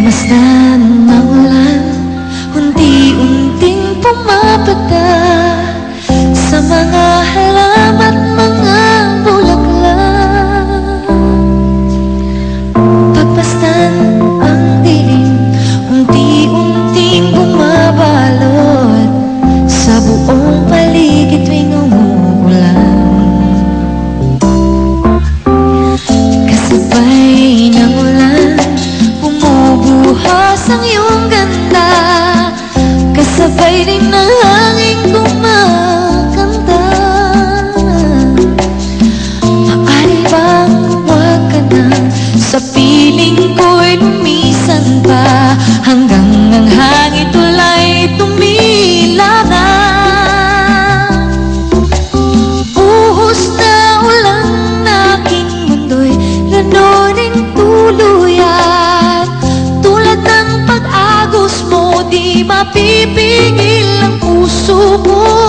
Pagmasdan ng ulan, unti-unting pumapata sa mga halaman, mga bulaklak. Pagmasdan ang dilim, unti-unting bumabalot sa buong paligid tuwing umuulan. Kasabay ng ulan, bumubuhos ang iyong ganda, kasabay din ng hangin kumakanta. Maaari bang huwag ka na sa piling ko'y lumisan pa, hanggang ang hangin tulay tumila na. Buhos na ulan na aking mundo'y lanunin tuluyan. Tulad ng pag-agos mo, di mapipigil ang puso ko.